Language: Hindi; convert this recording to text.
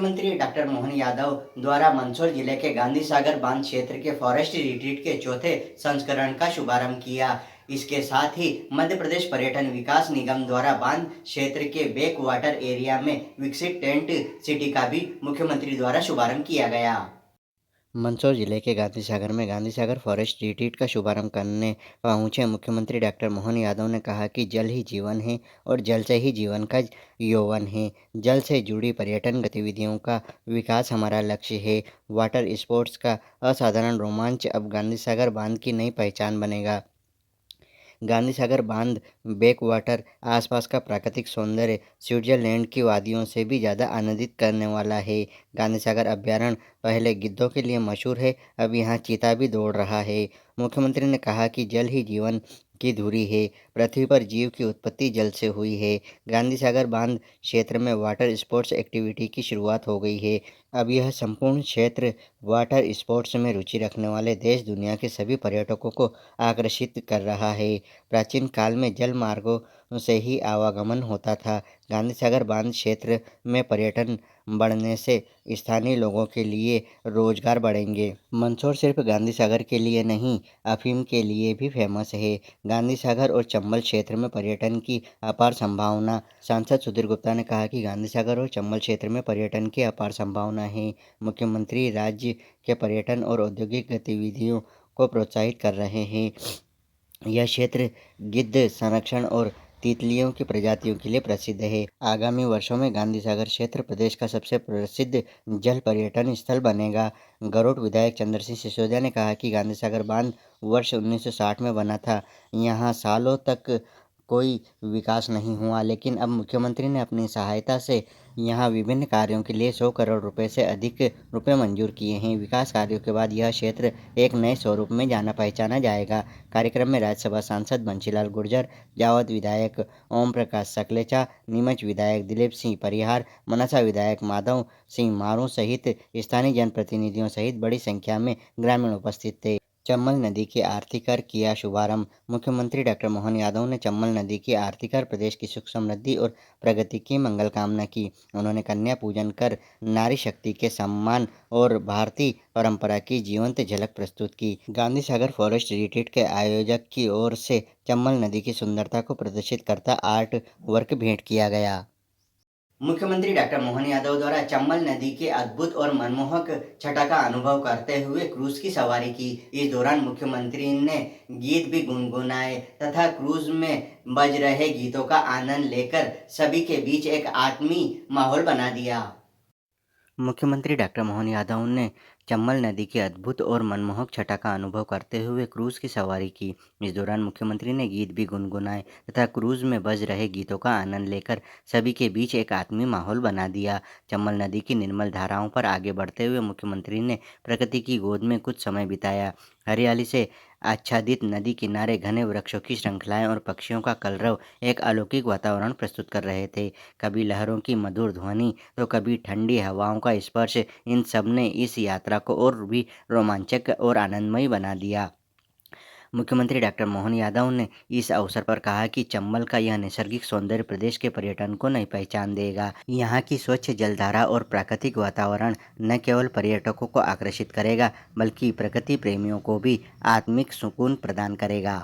मुख्यमंत्री डॉक्टर मोहन यादव द्वारा मंदसौर जिले के गांधी सागर बांध क्षेत्र के फॉरेस्ट रिट्रीट के चौथे संस्करण का शुभारंभ किया। इसके साथ ही मध्य प्रदेश पर्यटन विकास निगम द्वारा बांध क्षेत्र के बैक वाटर एरिया में विकसित टेंट सिटी का भी मुख्यमंत्री द्वारा शुभारंभ किया गया। मंदसौर जिले के गांधी सागर में गांधी सागर फॉरेस्ट रिट्रीट का शुभारंभ करने पहुंचे मुख्यमंत्री डॉक्टर मोहन यादव ने कहा कि जल ही जीवन है और जल से ही जीवन का यौवन है। जल से जुड़ी पर्यटन गतिविधियों का विकास हमारा लक्ष्य है। वाटर स्पोर्ट्स का असाधारण रोमांच अब गांधी सागर बांध की नई पहचान बनेगा। गांधी सागर बांध बैक वाटर आसपास का प्राकृतिक सौंदर्य स्विट्जरलैंड की वादियों से भी ज़्यादा आनंदित करने वाला है। गांधी सागर अभ्यारण्य पहले गिद्धों के लिए मशहूर है, अब यहाँ चीता भी दौड़ रहा है। मुख्यमंत्री ने कहा कि जल ही जीवन की धुरी है, पृथ्वी पर जीव की उत्पत्ति जल से हुई है। गांधी सागर बांध क्षेत्र में वाटर स्पोर्ट्स एक्टिविटी की शुरुआत हो गई है। अब यह संपूर्ण क्षेत्र वाटर स्पोर्ट्स में रुचि रखने वाले देश दुनिया के सभी पर्यटकों को आकर्षित कर रहा है। प्राचीन काल में जल मार्गों से ही आवागमन होता था। गांधी सागर बांध क्षेत्र में पर्यटन बढ़ने से स्थानीय लोगों के लिए रोजगार बढ़ेंगे। मंदसौर सिर्फ गांधी सागर के लिए नहीं, अफीम के लिए भी फेमस है। गांधी सागर और चंबल क्षेत्र में पर्यटन की अपार संभावना। सांसद सुधीर गुप्ता ने कहा कि गांधी सागर और चंबल क्षेत्र में पर्यटन की अपार संभावना है। मुख्यमंत्री राज्य के पर्यटन और औद्योगिक गतिविधियों को प्रोत्साहित कर रहे हैं। यह क्षेत्र गिद्ध संरक्षण और तितलियों की प्रजातियों के लिए प्रसिद्ध है। आगामी वर्षों में गांधी सागर क्षेत्र प्रदेश का सबसे प्रसिद्ध जल पर्यटन स्थल बनेगा। गरुड़ विधायक चंद्र सिंह सिसोदिया ने कहा कि गांधी सागर बांध वर्ष 1960 में बना था। यहाँ सालों तक कोई विकास नहीं हुआ, लेकिन अब मुख्यमंत्री ने अपनी सहायता से यहाँ विभिन्न कार्यों के लिए 100 करोड़ रुपए से अधिक रुपए मंजूर किए हैं। विकास कार्यों के बाद यह क्षेत्र एक नए स्वरूप में जाना पहचाना जाएगा। कार्यक्रम में राज्यसभा सांसद बंशीलाल गुर्जर, जावद विधायक ओम प्रकाश सकलेचा, नीमच विधायक दिलीप सिंह परिहार, मनसा विधायक माधव सिंह मारू सहित स्थानीय जनप्रतिनिधियों सहित बड़ी संख्या में ग्रामीण उपस्थित थे। चम्बल नदी की आरती कर किया शुभारंभ। मुख्यमंत्री डॉक्टर मोहन यादव ने चम्बल नदी की आरती कर प्रदेश की सुख समृद्धि और प्रगति की मंगल कामना की। उन्होंने कन्या पूजन कर नारी शक्ति के सम्मान और भारतीय परंपरा की जीवंत झलक प्रस्तुत की। गांधी सागर फॉरेस्ट रिट्रीट के आयोजक की ओर से चम्बल नदी की सुंदरता को प्रदर्शित करता आर्ट वर्क भेंट किया गया। मुख्यमंत्री डॉक्टर मोहन यादव द्वारा चंबल नदी के अद्भुत और मनमोहक छटा का अनुभव करते हुए क्रूज की सवारी की। इस दौरान मुख्यमंत्री ने गीत भी गुनगुनाए तथा क्रूज में बज रहे गीतों का आनंद लेकर सभी के बीच एक आत्मीय माहौल बना दिया। मुख्यमंत्री डॉक्टर मोहन यादव ने चम्बल नदी की अद्भुत और मनमोहक छटा का अनुभव करते हुए क्रूज की सवारी की। इस दौरान मुख्यमंत्री ने गीत भी गुनगुनाए तथा क्रूज में बज रहे गीतों का आनंद लेकर सभी के बीच एक आत्मीय माहौल बना दिया। चम्बल नदी की निर्मल धाराओं पर आगे बढ़ते हुए मुख्यमंत्री ने प्रकृति की गोद में कुछ समय बिताया। हरियाली से आच्छादित नदी किनारे घने वृक्षों की श्रृंखलाएं और पक्षियों का कलरव एक अलौकिक वातावरण प्रस्तुत कर रहे थे। कभी लहरों की मधुर ध्वनि तो कभी ठंडी हवाओं का स्पर्श, इन सब ने इस यात्रा को और भी रोमांचक और आनंदमयी बना दिया। मुख्यमंत्री डॉक्टर मोहन यादव ने इस अवसर पर कहा कि चंबल का यह नैसर्गिक सौंदर्य प्रदेश के पर्यटन को नई पहचान देगा। यहाँ की स्वच्छ जलधारा और प्राकृतिक वातावरण न केवल पर्यटकों को आकर्षित करेगा, बल्कि प्रकृति प्रेमियों को भी आत्मिक सुकून प्रदान करेगा।